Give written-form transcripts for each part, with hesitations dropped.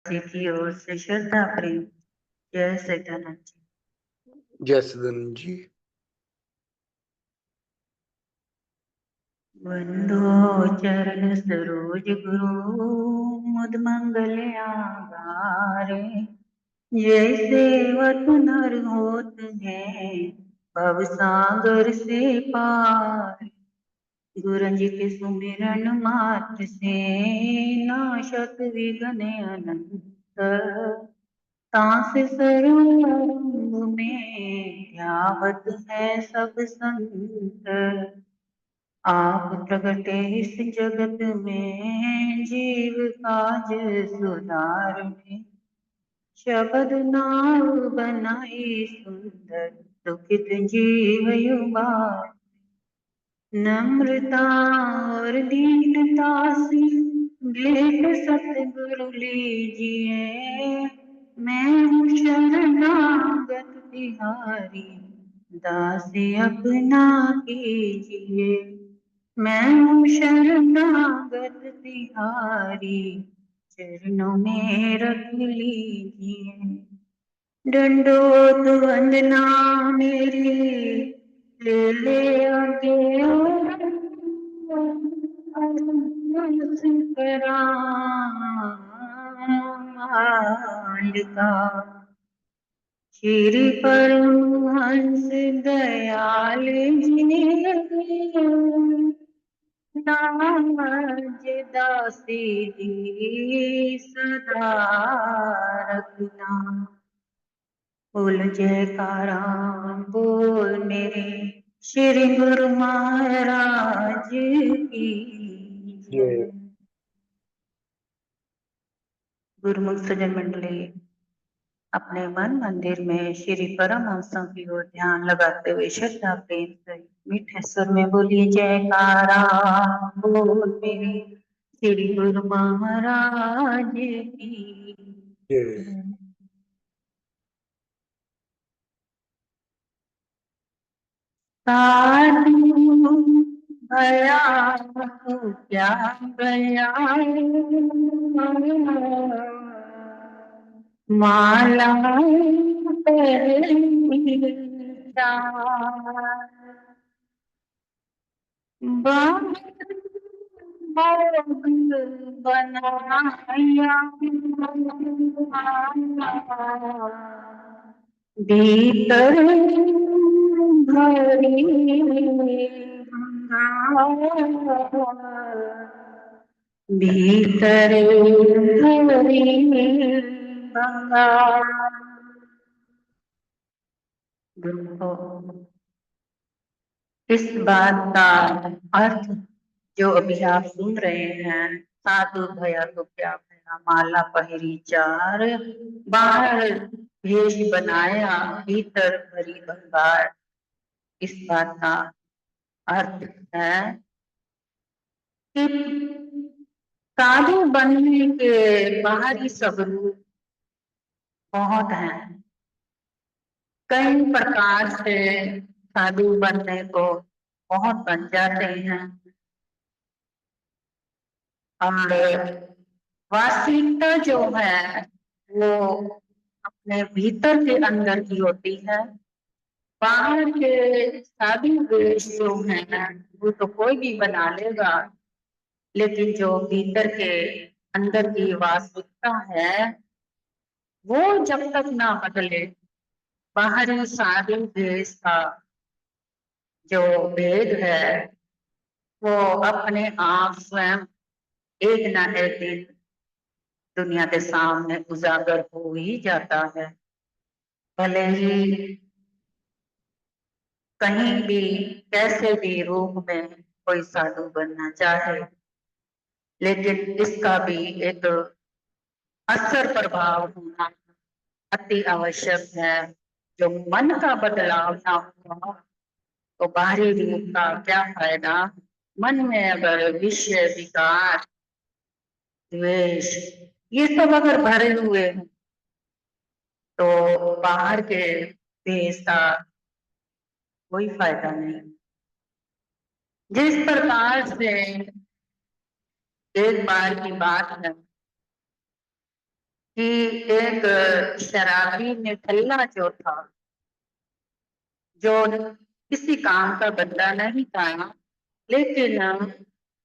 जी की ओर से श्रद्धा प्रेम। जय सच्चिदानंद जी। जय सच्चिदानंद जी। वंदो चरण सरोज गुरु मुद मंगल आगारे। जैसे वत नर होत है भव सागर से पार। गुरु जी के सुमिरन मात्र से नाशक विघ्न अनंत। तास सरोवर में ध्यावत है सब संत। आप प्रगटे इस जगत में जीव काज सुधारने। शब्द नाव बनाई सुंदर दुखित जीव युवा। नम्रता और दीनता से भेंट सतगुरु लीजिए। मैं हूँ शरणागत बिहारी दासी अपना कीजिए। मैं हूँ शरणागत बिहारी चरणों में रख लीजिए। दंडोत वंदना मेरी ले ले आगे का। श्री परमहंस दयाल जी नाज दासी जी सदा रखना। बोल जयकारा बोल मेरे श्री गुरु महाराज की जय। गुरुमुख सज्जन मंडली अपने मन मंदिर में श्री परमहंसों की ओर ध्यान लगाते हुए श्रद्धा प्रेम से मीठे स्वर में बोलिए जयकारा बोल मेरे श्री गुरु महाराज की जय। साधु भया तो क्या गया माला बनाया भीतर भरी भीतर भरी बंगाल। इस बात का अर्थ जो अभी आप सुन रहे हैं, साधु भया तो क्या भया माला पहरी चार बाहर भेष बनाया भीतर भरी भंगार। इस बात का अर्थ है कि साधु बनने के बाहरी सब रूप बहुत हैं। कई प्रकार से साधु बनने को बहुत बन जाते हैं और वास्तविकता जो है वो अपने भीतर के अंदर की होती है। बाहर के साधु वेश जो है वो तो कोई भी बना लेगा, लेकिन जो भीतर के अंदर की वास्तविकता है वो जब तक ना बदले, बाहरी साधु वेश का जो भेद है वो अपने आप स्वयं एक न एक दिन दुनिया के सामने उजागर हो ही जाता है। भले ही कहीं भी कैसे भी रूप में कोई साधु बनना चाहे, लेकिन इसका भी एक असर प्रभाव होना अति आवश्यक है। जो मन का बदलाव ना हुआ तो बाहरी रूप का क्या फायदा। मन में अगर विषय विकार द्वेष ये सब अगर भरे हुए हैं तो बाहर के देश का कोई फायदा नहीं। जिस प्रकार से, एक बार की बात है कि एक शराबी निठल्ला जो था, जो किसी काम का बंदा नहीं था, लेकिन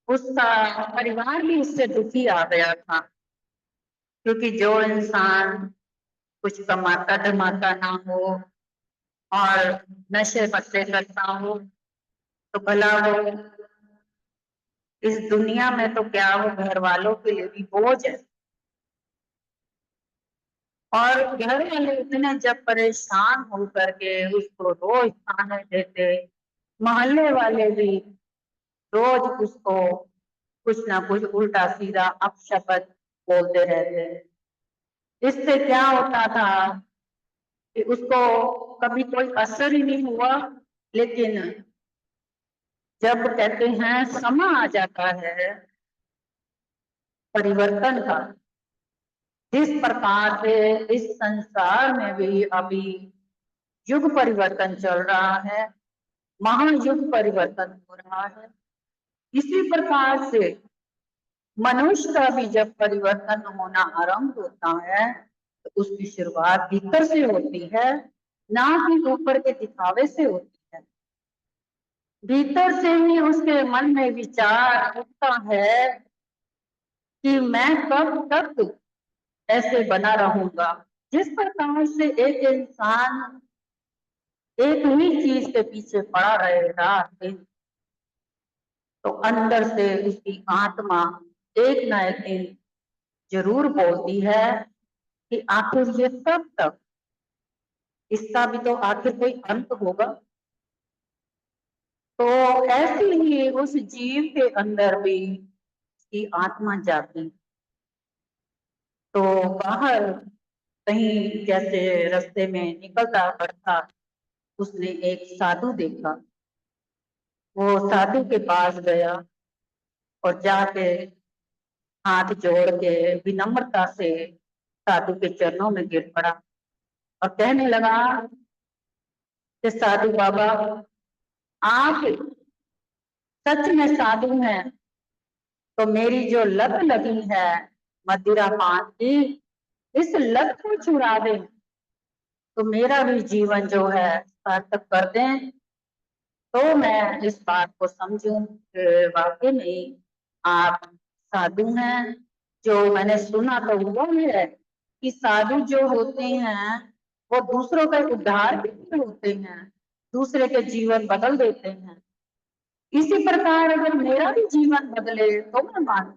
उसका परिवार भी उससे दुखी आ गया था, क्योंकि जो इंसान कुछ कमाता धमाता ना हो और नशे पत्ते करता हो, तो भला वो इस दुनिया में तो क्या, वो घर वालों के लिए भी बोझ है। और घर वाले इतने जब परेशान होकर के उसको रोज खाने देते, मोहल्ले वाले भी रोज उसको कुछ ना कुछ उल्टा सीधा अपशब्द बोलते रहते। इससे क्या होता था कि उसको कभी कोई असर ही नहीं हुआ, लेकिन जब कहते हैं समा आ जाता है परिवर्तन का, जिस प्रकार से इस संसार में भी अभी युग परिवर्तन चल रहा है, महायुग परिवर्तन हो रहा है, इसी प्रकार से मनुष्य का भी जब परिवर्तन होना आरंभ होता है, तो उसकी शुरुआत भीतर से होती है, ना कि ऊपर के दिखावे से होती है। भीतर से ही उसके मन में विचार उठता है कि मैं कब तक ऐसे बना रहूंगा। जिस प्रकार से एक इंसान एक ही चीज के पीछे पड़ा रहे रात दिन, तो अंदर से उसकी आत्मा एक ना एक दिन जरूर बोलती है कि आखिर ये कब तक, इसका भी तो आखिर कोई अंत होगा। तो ऐसे ही उस जीव के अंदर भी उसकी आत्मा जाती। तो बाहर कहीं जैसे रास्ते में निकलता पड़ता, उसने एक साधु देखा। वो साधु के पास गया और जाके हाथ जोड़ के विनम्रता से साधु के चरणों में गिर पड़ा और कहने लगा कि साधु बाबा, आप सच में साधु हैं, तो मेरी जो लत लगी है मदिरा पान की, इस लत को छुड़ा दें, तो मेरा भी जीवन जो है सार्थक कर दें, तो मैं इस बात को समझूं कि वाकई में आप साधु हैं। जो मैंने सुना तो वो है कि साधु जो होते हैं वो दूसरों का उद्धार भी होते हैं, दूसरे के जीवन बदल देते हैं। इसी प्रकार अगर मेरा भी जीवन बदले तो मैं मानू।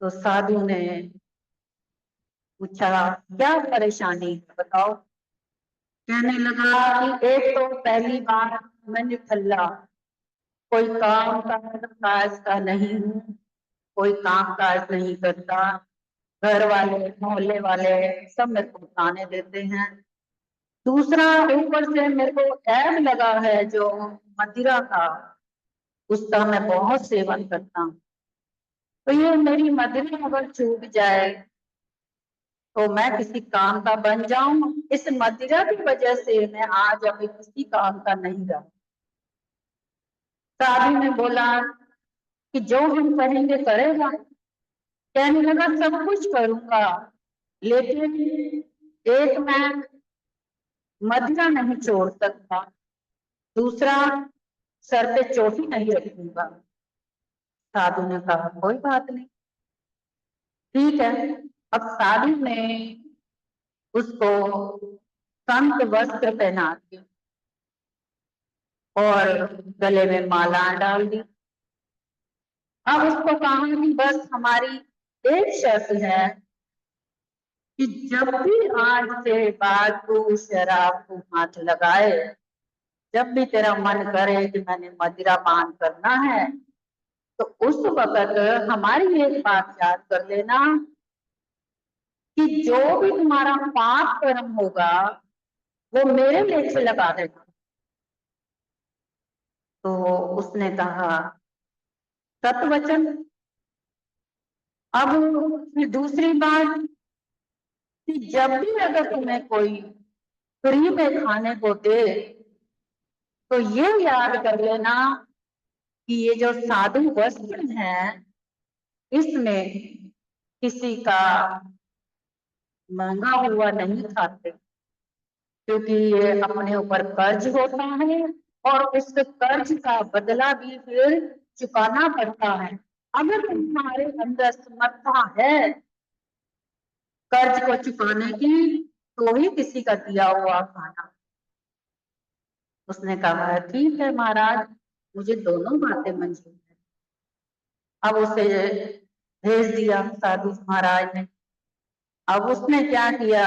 तो साधु ने पूछा, क्या परेशानी है बताओ। कहने लगा कि एक तो पहली बार मैं निठल्ला, कोई काम काज का नहीं हूँ, कोई काम काज नहीं करता, घर वाले मोहल्ले वाले सब मेरे को ताने देते हैं। दूसरा, ऊपर से मेरे को ऐब लगा है जो मदिरा का, उसका मैं बहुत सेवन करता हूँ। तो ये मेरी मदिरा अगर छूट जाए तो मैं किसी काम का बन जाऊं। इस मदिरा की वजह से मैं आज अभी किसी काम का नहीं रहा। साधु ने बोला कि जो हम कहेंगे करेगा। कहने लगा सब कुछ करूंगा, लेकिन एक मैं मदिरा नहीं छोड़ सकता, दूसरा सर पे चोटी नहीं रखूंगा। साधु ने कहा कोई बात नहीं, ठीक है। अब साधु ने उसको संत वस्त्र पहना दिए और गले में माला डाल दी। अब उसको कहा कि बस हमारी एक शर्त है कि जब भी आज से बाद तू शराब को हाथ लगाए, जब भी तेरा मन करे कि मैंने मदिरा पान करना है, तो उस वक्त हमारी एक बात याद कर लेना कि जो भी तुम्हारा पाप कर्म होगा वो मेरे लेखे लगा देना। तो उसने कहा सतवचन। अब फिर दूसरी बात कि जब भी अगर तुम्हें कोई फ्री में खाने को दे, तो ये याद कर लेना कि ये जो साधु वस्त्र है, इसमें किसी का महंगा हुआ नहीं खाते, क्योंकि ये अपने ऊपर कर्ज होता है और उस कर्ज का बदला भी फिर चुकाना पड़ता है। अगर तुम्हारे अंदर समर्था है कर्ज को चुकाने की, तो ही किसी का दिया हुआ खाना। उसने कहा ठीक है महाराज, मुझे दोनों बातें मंजूर है। अब उसे भेज दिया साधु महाराज ने। अब उसने क्या किया,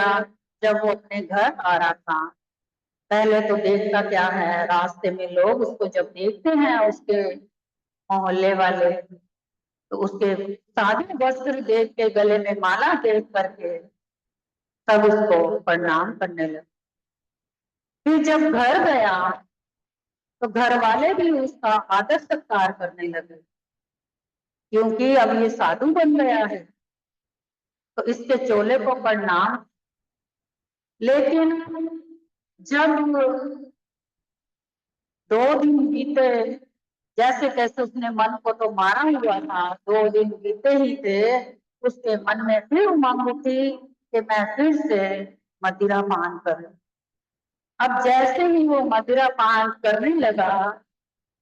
जब वो अपने घर आ रहा था, पहले तो देखता क्या है, रास्ते में लोग उसको जब देखते हैं, उसके मोहल्ले वाले, तो उसके सादे वस्त्र देख के, गले में माला देख करके सब उसको प्रणाम करने लगे। फिर जब घर गया तो घर वाले भी उसका आदर सत्कार करने लगे, क्योंकि अब ये साधु बन गया है तो इसके चोले को प्रणाम। लेकिन जब 2 दिन बीते, जैसे तैसे उसने मन को तो मारा हुआ था, 2 दिन बीते ही थे, उसके मन में फिर उमंग उठी कि मैं फिर से मदिरा पान करूं। अब जैसे ही वो मदिरा पान करने लगा,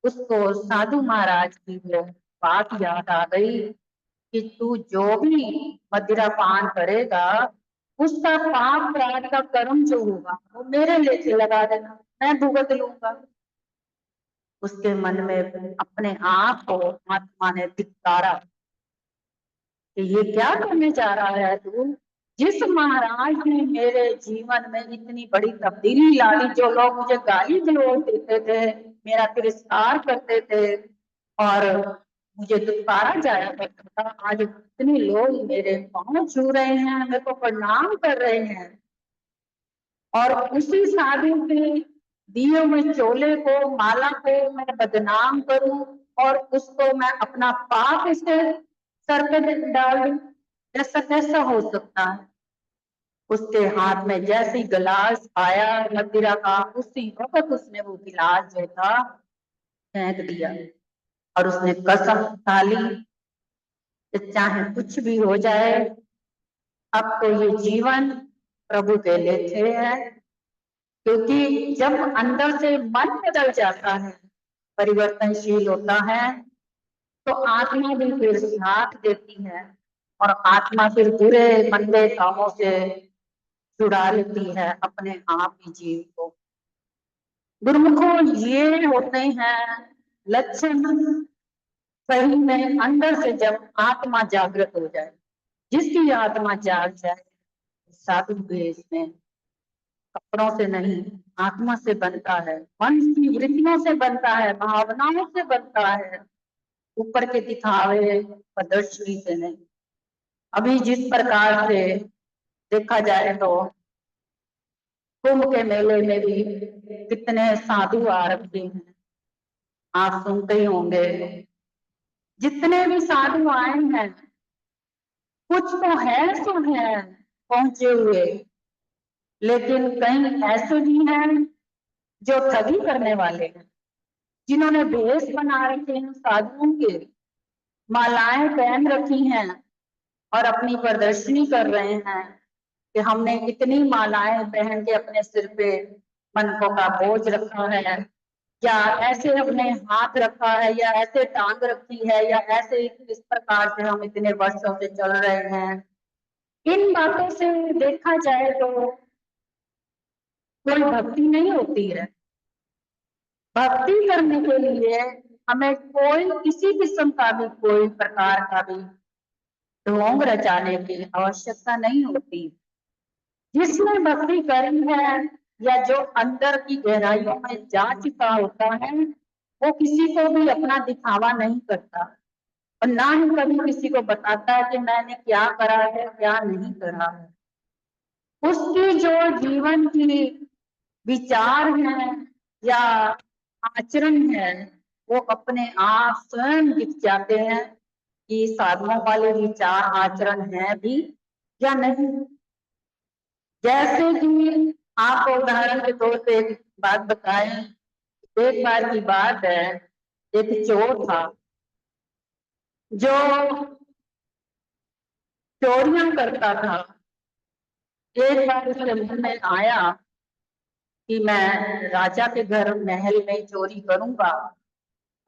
उसको साधु महाराज की वो बात याद आ गई कि तू जो भी मदिरा पान करेगा, उसका पाप रात का कर्म जो होगा वो मेरे लेके लगा देना, मैं भुगत लूंगा। उसके मन में अपने आप को आत्मा ने धिक्कारा कि ये क्या करने जा रहा है तू। जिस महाराज ने मेरे जीवन में इतनी बड़ी तब्दीली ला दी, जो लोग मुझे गाली गलौज देते थे, मेरा तिरस्कार करते थे और मुझे दुत्कारा जाया करता था, आज इतने लोग मेरे पांव छू रहे हैं, मेरे को प्रणाम कर रहे हैं, और उसी साधु के दिए हुए चोले को, माला को मैं बदनाम करूं और उसको मैं अपना पाप इसे सर पे डाल दूं, ऐसा कैसा हो सकता है। उसके हाथ में जैसे ही गिलास आया मदिरा का, उसी वक्त उसने वो गिलास जो था फेंक दिया और उसने कसम खा ली कि चाहे कुछ भी हो जाए, अब तो ये जीवन प्रभु के लेखे है। क्योंकि जब अंदर से मन बदल जाता है, परिवर्तनशील होता है, तो आत्मा भी फिर साथ देती है और आत्मा फिर बुरे मंदे कामों से छुड़ा लेती है अपने आप ही जीव को। गुरुमुखों, ये होते हैं लक्षण सही में अंदर से जब आत्मा जागृत हो जाए। जिसकी आत्मा जाग जाए, साधु वेश में कपड़ों से नहीं, आत्मा से बनता है, मन की वृत्तियों से बनता है, भावनाओं से बनता है, ऊपर के दिखावे प्रदर्शनी से नहीं। अभी जिस प्रकार से देखा जाए तो कुंभ के मेले में भी कितने साधु आ रखे हैं, आप सुनते ही होंगे। जितने भी साधु आए हैं, कुछ तो है सो है पहुंचे हुए, लेकिन कई ऐसे भी हैं जो ठगी करने वाले हैं, जिन्होंने भेष बना रखे हैं साधुओं के, मालाएं पहन रखी हैं और अपनी प्रदर्शनी कर रहे हैं कि हमने इतनी मालाएं पहन के अपने सिर पे मनकों का बोझ रखा है, या ऐसे अपने हाथ रखा है, या ऐसे टांग रखी है, या ऐसे इस प्रकार से हम इतने वर्षों से चल रहे हैं। इन बातों से देखा जाए तो कोई भक्ति नहीं होती है। भक्ति करने के लिए हमें कोई किसी किस्म का भी, कोई प्रकार का भी ढोंग रचाने की आवश्यकता नहीं होती। जिसने भक्ति करी है या जो अंदर की गहराइयों में जा चुका होता है, वो किसी को भी अपना दिखावा नहीं करता और ना ही कभी किसी को बताता है कि मैंने क्या करा है, क्या नहीं करा है। उसकी जो जीवन की विचार है या आचरण है, वो अपने आप स्वयं दिख जाते हैं कि साधुओं वाले विचार आचरण है भी या नहीं। जैसे कि आपको उदाहरण के तौर पे एक बात बताएं। एक बार की बात है, एक चोर था जो चोरियां करता था एक बार उसके मन में आया कि मैं राजा के घर महल में चोरी करूंगा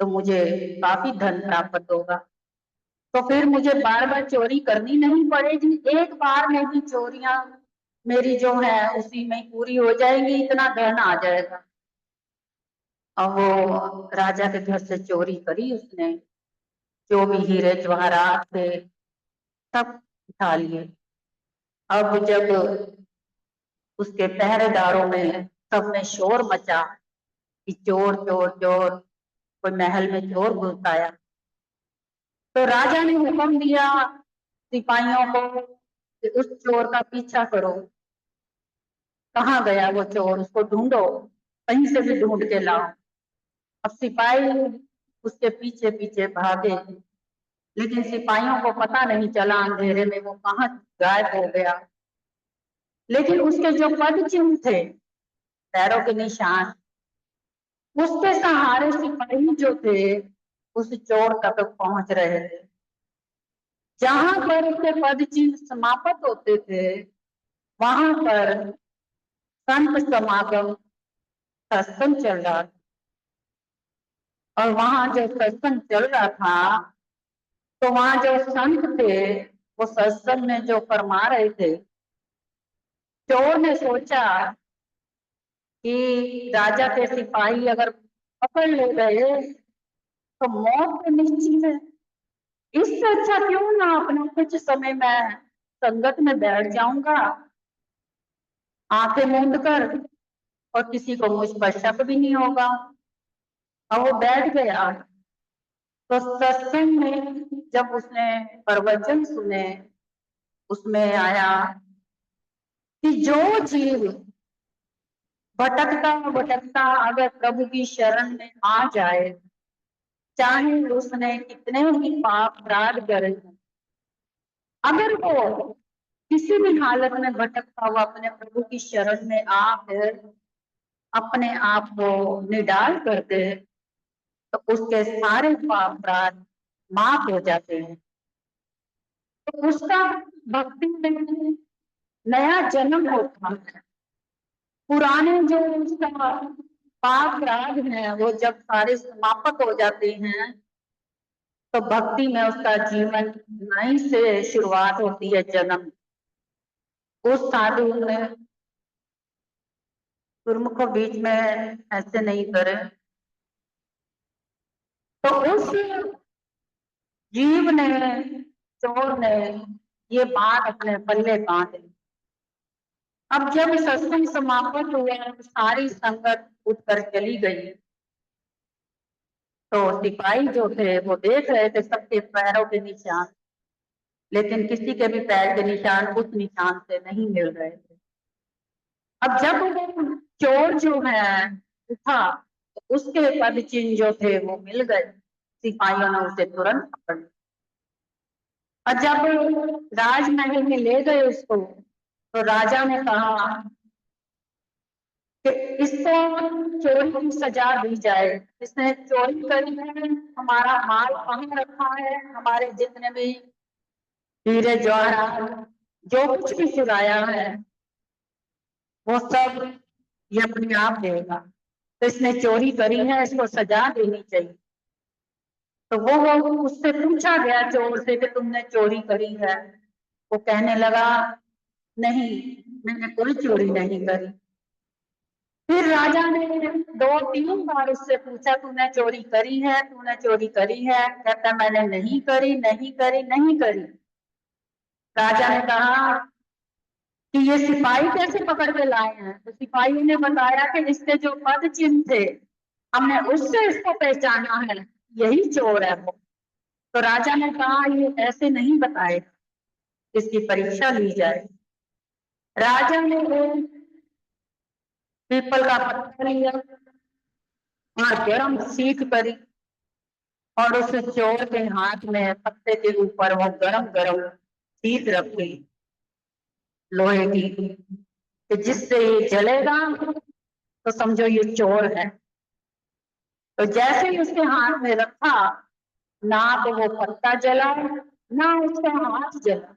तो मुझे काफी धन प्राप्त होगा, तो फिर मुझे बार बार चोरी करनी नहीं पड़ेगी, एक बार में भी चोरियां मेरी जो है उसी में पूरी हो जाएंगी, इतना धन आ जाएगा। और वो राजा के घर से चोरी करी उसने, जो भी हीरे जवाहरात थे सब उठा लिए। अब जब उसके पहरेदारों में सब में शोर मचा कि चोर चोर चोर, कोई महल में चोर घुस आया, तो राजा ने हुक्म दिया सिपाहियों को कि उस चोर का पीछा करो, कहाँ गया वो चोर, उसको ढूंढो, कहीं से भी ढूंढ के लाओ। अब सिपाही उसके पीछे पीछे भागे, लेकिन सिपाहियों को पता नहीं चला अंधेरे में वो कहाँ गायब हो गया। लेकिन उसके जो पद चिन्ह थे, पैरों के निशान, उसके सहारे सिपाही जो थे उस चोर तक पहुंच रहे थे। जहां पर उसके पद चिन्ह समाप्त होते थे वहां पर संत समागम सत्संग चल रहा था। और वहां जो सत्संग चल रहा था तो वहां जो संत थे वो सत्संग में जो फरमा रहे थे, चोर ने सोचा कि राजा के सिपाही अगर पकड़ ले गए तो मौत तो निश्चित है, इससे अच्छा क्यों ना अपना कुछ समय में संगत में बैठ जाऊंगा, आंखें मूंद कर, और किसी को मुझ पर शक भी नहीं होगा। और वो बैठ गया। तो सत्संग में जब उसने प्रवचन सुने, उसमें आया कि जो जीव भटकता भटकता अगर प्रभु की शरण में आ जाए, चाहे उसने कितने ही पाप अपराध करे, अगर वो किसी भी हालत में भटकता हुआ अपने प्रभु की शरण में आकर अपने आप को निडाल कर दे, तो उसके सारे पाप अपराध माफ हो जाते हैं। तो उसका भक्ति में नया जन्म होता है। पुराने जो उसका पाप अपराध है वो जब सारे समाप्त हो जाते हैं तो भक्ति में उसका जीवन नई से शुरुआत होती है, जन्म। उस साधु ने गुरुमुखों बीच में ऐसे नहीं करे, तो उस जीव ने, चोर ने ये बात अपने पल्ले बांध ली। अब जब सत्संग समाप्त हुआ सारी संगत उठकर चली गई, तो सिपाही जो थे वो देख रहे थे सबके पैरों के निशान, लेकिन किसी के भी पैर के निशान उस निशान से नहीं मिल रहे थे। अब जब वो चोर जो है उठा तो उसके पद चिन्ह जो थे वो मिल गए, सिपाहियों ने उसे तुरंत पकड़ लिया। और जब राजमहल में ले गए उसको, तो राजा ने कहा कि इसको चोरी की सजा दी जाए, इसने चोरी करी है, हमारा माल कहाँ रखा है, हमारे जितने भी हीरे जवाहरात जो कुछ भी चुराया है वो सब ये अपने आप देगा, तो इसने चोरी करी है, इसको सजा देनी चाहिए। तो वो उससे पूछा गया चोर से कि तुमने चोरी करी है, वो कहने लगा नहीं, मैंने कोई चोरी नहीं करी। फिर राजा ने दो तीन बार उससे पूछा तूने चोरी करी है, तूने चोरी करी है, कहता मैंने नहीं करी नहीं करी नहीं करी। राजा ने कहा कि ये सिपाही कैसे पकड़ के लाए हैं, तो सिपाही ने बताया कि इसके जो पद चिन्ह थे हमने उससे इसको पहचाना है, यही चोर है वो। तो राजा ने कहा ये ऐसे नहीं बताए, इसकी परीक्षा ली जाए। राजा ने वो पीपल का पत्थर लिया और गर्म सीख करी और उस चोर के हाथ में पत्ते के ऊपर वो गरम गरम सीख रखी लोहे की, कि जिससे ये जलेगा तो समझो ये चोर है। तो जैसे ही उसके हाथ में रखा, ना तो वो पत्ता जला ना उसका हाथ जला,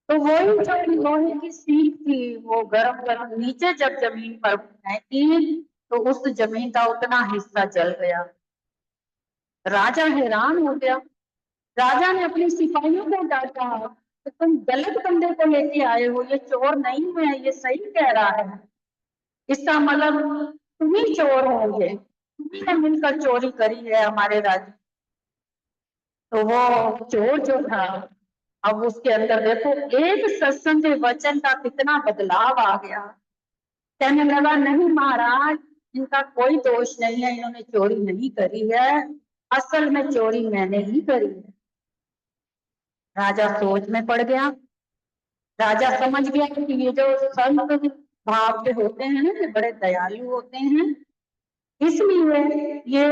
तो वही जो लोहे की सीख थी वो गरम गरम नीचे जब जमीन पर फेंकी तो उस जमीन का उतना हिस्सा जल गया। राजा हैरान हो गया। राजा ने अपने सिपाहियों को डांटा कि तुम गलत बंदे को लेके आए हो, ये चोर नहीं है, ये सही कह रहा है। इसका मतलब तुम ही चोर होंगे, तुम्ही ने मिलकर चोरी करी है हमारे राज्य। तो वो चोर जो था, अब उसके अंदर देखो एक सत्संग के वचन का कितना बदलाव आ गया। कहने लगा नहीं महाराज, इनका कोई दोष नहीं है, इन्होंने चोरी नहीं करी है, असल में चोरी मैंने ही करी है। राजा सोच में पड़ गया। राजा समझ गया कि ये जो संत भाव के होते हैं ना, ये बड़े दयालु होते हैं, इसलिए ये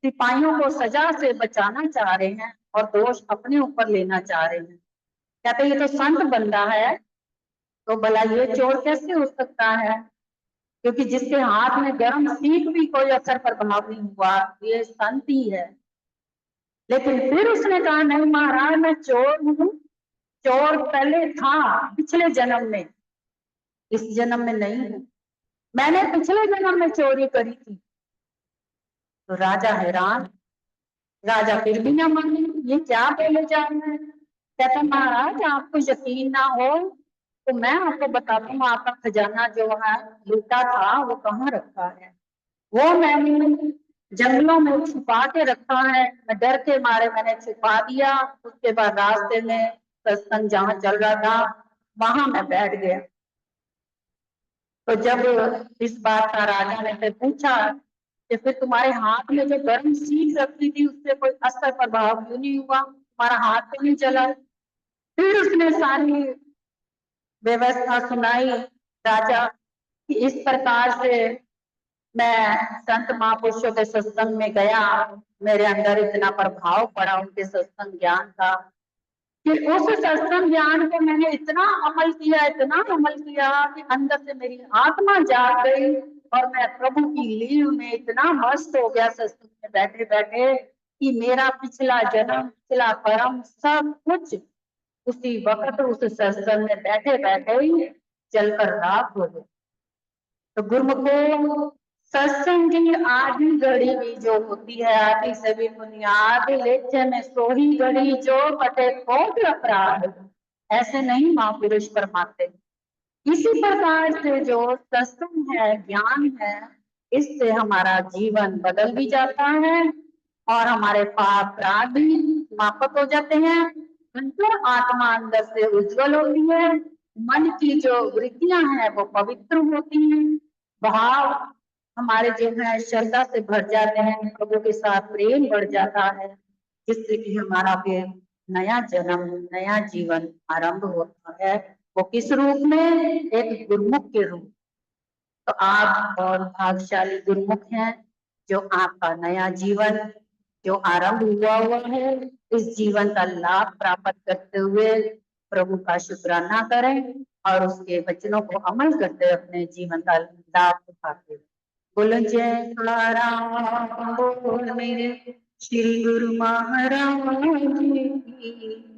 सिपाहियों को सजा से बचाना चाह रहे हैं और दोष अपने ऊपर लेना चाह रहे हैं। कहते ये तो संत बंदा है, तो भला ये चोर कैसे हो सकता है, क्योंकि जिसके हाथ में गर्म सीख भी कोई असर प्रभाव नहीं हुआ, ये संत ही है। लेकिन फिर उसने कहा नहीं महाराज, मैं चोर हूँ, चोर पहले था पिछले जन्म में, इस जन्म में नहीं हूँ, मैंने पिछले जन्म में चोरी करी थी। तो राजा हैरान। राजा फिर भी ना माने, ये क्या बोले जा रहे हैं। कहते महाराज आपको यकीन ना हो तो मैं आपको बताता हूँ, आपका खजाना जो है लूटा था वो कहाँ रखा है। वो मैंने जंगलों में छुपा के रखा है, मैं डर के मारे मैंने छुपा दिया। उसके बाद रास्ते में सत्संग जहाँ चल रहा था वहां मैं बैठ गया। तो जब इस बात का राजा ने फिर पूछा कि फिर तुम्हारे हाथ में जो गर्म सीख रखी थी उससे कोई असर प्रभाव क्यों नहीं हुआ, तुम्हारा हाथ तो नहीं चला। फिर उसने सारी व्यवस्था सुनाई राजा कि इस प्रकार से मैं संत महापुरुषों के सत्संग में गया, मेरे अंदर इतना प्रभाव पड़ा उनके सत्संग ज्ञान का कि उस सत्संग ज्ञान को मैंने इतना अमल किया, इतना अमल किया कि अंदर से मेरी आत्मा जाग गई और मैं प्रभु की लील में इतना मस्त हो गया सत्संग में बैठे बैठे कि मेरा पिछला जन्म पिछला कर्म सब कुछ उसी वक्त उस सत्संग में बैठे बैठे ही जलकर राख हो गया। तो गुरुमुखो सत्संग की आधी घड़ी भी जो होती है, आधी से भी बुनियाद लेखे में सोही घड़ी जो पटे खोट अपराध, ऐसे नहीं महापुरुष फरमाते। इसी प्रकार से जो सत्संग है, ज्ञान है, इससे हमारा जीवन बदल भी जाता है और हमारे पाप अपराध भी समाप्त हो जाते हैं। अंतर आत्मा अंदर से उज्जवल होती है, मन की जो वृत्तियां हैं वो पवित्र होती हैं, भाव हमारे जो है श्रद्धा से भर जाते हैं, प्रभु के साथ प्रेम बढ़ जाता है, जिससे कि हमारा फिर नया जन्म नया जीवन आरंभ होता है। वो किस रूप में, एक गुरुमुख के रूप। तो आप और भाग्यशाली गुरुमुख हैं जो आपका नया जीवन जो आरंभ हुआ है, इस जीवन का लाभ प्राप्त करते हुए प्रभु का शुक्राना करें और उसके वचनों को अमल करते अपने जीवन का लाभ उठाते। बोलो जयकारा बोल मेरे श्री गुरु महाराज की।